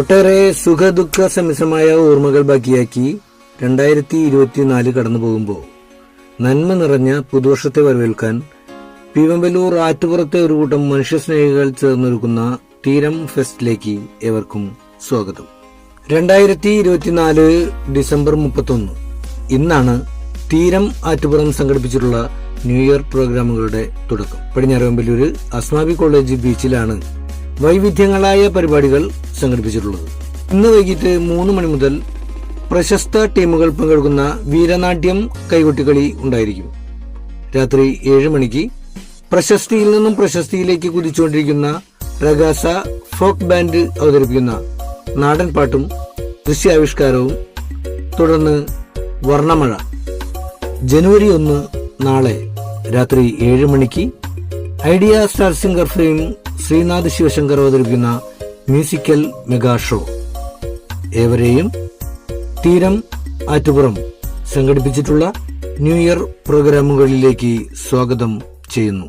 ഒട്ടേറെ സുഖദുഃഖ സമ്മിശ്രമായ ഓർമ്മകൾ ബാക്കിയാക്കി 2024 കടന്നു പോകുമ്പോൾ നന്മ നിറഞ്ഞ പുതുവർഷത്തെ വരവേൽക്കാൻ പീവമ്പലൂർ ആറ്റുപുറത്തെ ഒരു കൂട്ടം മനുഷ്യസ്നേഹികൾ ചേർന്നൊരുക്കുന്ന തീരം ഫെസ്റ്റിലേക്ക് ഏവർക്കും സ്വാഗതം. 2024 ഡിസംബർ 31 ഇന്നാണ് തീരം ആറ്റുപുറം സംഘടിപ്പിച്ചിട്ടുള്ള ന്യൂ ഇയർ പ്രോഗ്രാമുകളുടെ തുടക്കം. പടിഞ്ഞാറേമ്പലൂര് അസ്മാബി കോളേജ് ബീച്ചിലാണ് വൈവിധ്യങ്ങളായ പരിപാടികൾ സംഘടിപ്പിച്ചിട്ടുള്ളത്. ഇന്ന് വൈകിട്ട് 3 മണി മുതൽ പ്രശസ്ത ടീമുകൾ പങ്കെടുക്കുന്ന വീരനാട്യം കൈകൊട്ടിക്കളി ഉണ്ടായിരിക്കും. രാത്രി 7 മണിക്ക് പ്രശസ്തിയിൽ നിന്നും പ്രശസ്തിയിലേക്ക് കുതിച്ചുകൊണ്ടിരിക്കുന്ന റഗാസ ഫോക്ക് ബാൻഡ് അവതരിപ്പിക്കുന്ന നാടൻ പാട്ടും ദൃശ്യാവിഷ്കാരവും, തുടർന്ന് വർണ്ണമഴ. ജനുവരി 1 നാളെ രാത്രി 7 മണിക്ക് Idea Star Singer fame Sreenath Sivasankar അവതരിപ്പിക്കുന്ന മ്യൂസിക്കൽ മെഗാ ഷോ. ഏവരെയും തീരം ആറ്റുപുറം സംഘടിപ്പിച്ചിട്ടുള്ള ന്യൂ ഇയർ പ്രോഗ്രാമുകളിലേക്ക് സ്വാഗതം ചെയ്യുന്നു.